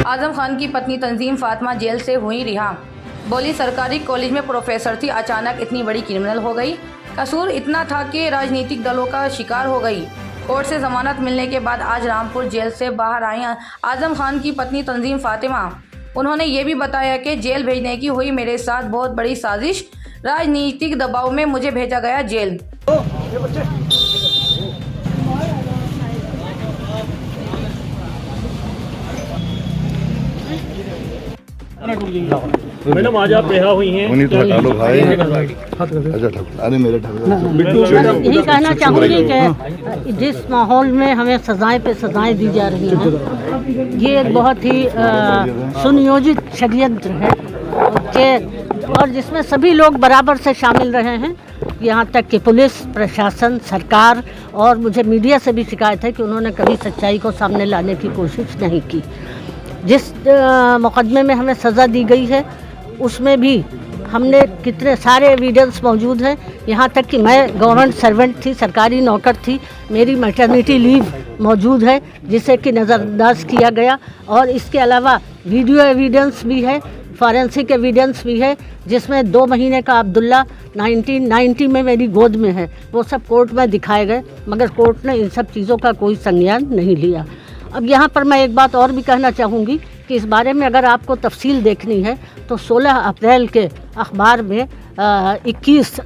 आजम खान की पत्नी तंजीम फातिमा जेल से हुई रिहा। बोली सरकारी कॉलेज में प्रोफेसर थी, अचानक इतनी बड़ी क्रिमिनल हो गई। कसूर इतना था कि राजनीतिक दलों का शिकार हो गई। कोर्ट से जमानत मिलने के बाद आज रामपुर जेल से बाहर आई आजम खान की पत्नी तंजीम फातिमा। उन्होंने ये भी बताया कि जेल भेजने की हुई मेरे साथ बहुत बड़ी साजिश, राजनीतिक दबाव में मुझे भेजा गया जेल। मैडम आज आप रिहा हुई हैं। उन्हीं तो हटा लो भाई। अच्छा अरे मेरे यही कहना चाहूँगी कि जिस माहौल में हमें सजाएं पे सजाएं दी जा रही हैं, ये एक बहुत ही सुनियोजित षड्यंत्र है और जिसमें सभी लोग बराबर से शामिल रहे हैं। यहाँ तक कि पुलिस प्रशासन, सरकार और मुझे मीडिया से भी शिकायत है कि उन्होंने कभी सच्चाई को सामने लाने की कोशिश नहीं की। जिस मुकदमे में हमें सज़ा दी गई है उसमें भी हमने कितने सारे एविडेंस मौजूद हैं। यहाँ तक कि मैं गवर्नमेंट सर्वेंट थी, सरकारी नौकर थी, मेरी मैटरनिटी लीव मौजूद है जिसे कि नज़रअंदाज किया गया। और इसके अलावा वीडियो एविडेंस भी है, फॉरेंसिक एविडेंस भी है, जिसमें 2 महीने का अब्दुल्ला 1990 में मेरी गोद में है। वो सब कोर्ट में दिखाए गए, मगर कोर्ट ने इन सब चीज़ों का कोई संज्ञान नहीं लिया। अब यहाँ पर मैं एक बात और भी कहना चाहूँगी कि इस बारे में अगर आपको तफसील देखनी है तो 16 अप्रैल के अखबार में 21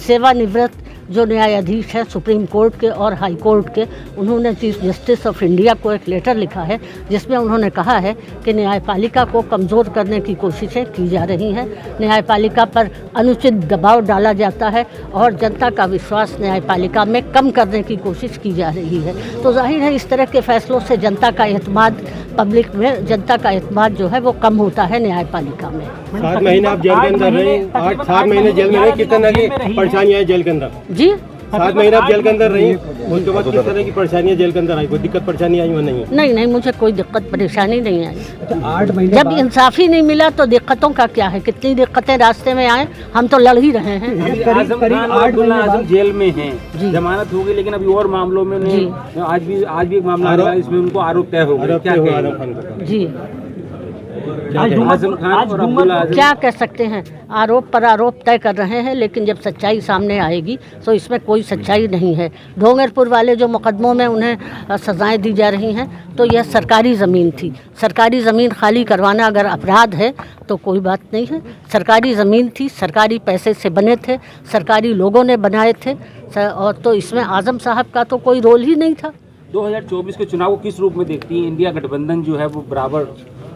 सेवानिवृत्त जो न्यायाधीश है सुप्रीम कोर्ट के और हाई कोर्ट के, उन्होंने चीफ जस्टिस ऑफ इंडिया को एक लेटर लिखा है जिसमें उन्होंने कहा है कि न्यायपालिका को कमज़ोर करने की कोशिशें की जा रही हैं, न्यायपालिका पर अनुचित दबाव डाला जाता है और जनता का विश्वास न्यायपालिका में कम करने की कोशिश की जा रही है। तो जाहिर है इस तरह के फैसलों से जनता का एतमाद, पब्लिक में जनता का एतमाद जो है वो कम होता है न्यायपालिका में। 7 महीने आप जेल के अंदर रहे, 7 महीने जेल में रहे, किस तरह की परेशानियाँ जेल के अंदर? जी 7 महीने आप जेल के अंदर रही, उसके बाद किस तरह की परेशानियाँ जेल के अंदर आई? कोई दिक्कत परेशानी आई? वो नहीं नहीं, मुझे कोई दिक्कत परेशानी नहीं आई। जब इंसाफी नहीं मिला तो दिक्कतों का क्या है? कितनी दिक्कतें रास्ते में आए, हम तो लड़ ही रहे हैं। आजम जेल में हैं, जमानत हो गई, लेकिन अभी और मामलों में आज भी एक मामला आ रहा है, इसमें उनको आरोप तय हो गया। क्या जी आजम खान और अब्दुल्ला आजम क्या कह सकते हैं? आरोप पर आरोप तय कर रहे हैं, लेकिन जब सच्चाई सामने आएगी तो इसमें कोई सच्चाई नहीं है। ढोंगरपुर वाले जो मुकदमों में उन्हें सजाएं दी जा रही हैं, तो यह सरकारी ज़मीन थी। सरकारी ज़मीन खाली करवाना अगर अपराध है तो कोई बात नहीं है। सरकारी ज़मीन थी, सरकारी पैसे से बने थे, सरकारी लोगों ने बनाए थे, और तो इसमें आज़म साहब का तो कोई रोल ही नहीं था। 2024 के चुनाव को किस रूप में देखती हैं? इंडिया गठबंधन जो है वो बराबर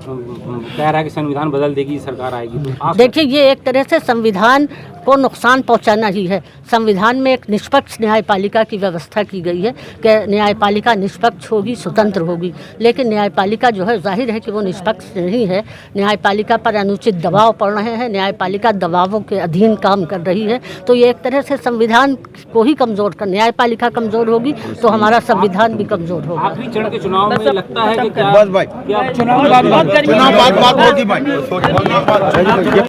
कह रहा है कि संविधान बदल देगी, सरकार आएगी, तो देखिए ये एक तरह से संविधान को नुकसान पहुंचाना ही है। संविधान में एक निष्पक्ष न्यायपालिका की व्यवस्था की गई है कि न्यायपालिका निष्पक्ष होगी, स्वतंत्र होगी, लेकिन न्यायपालिका जो है जाहिर है कि वो निष्पक्ष नहीं है। न्यायपालिका पर अनुचित दबाव पड़ रहे हैं, न्यायपालिका दबावों के अधीन काम कर रही है। तो ये एक तरह से संविधान को ही कमज़ोर कर, न्यायपालिका कमज़ोर होगी तो हमारा संविधान भी कमज़ोर होगा। आखिरी चरण के चुनाव में लगता है कि क्या बस भाई चुनाव बात होगी भाई।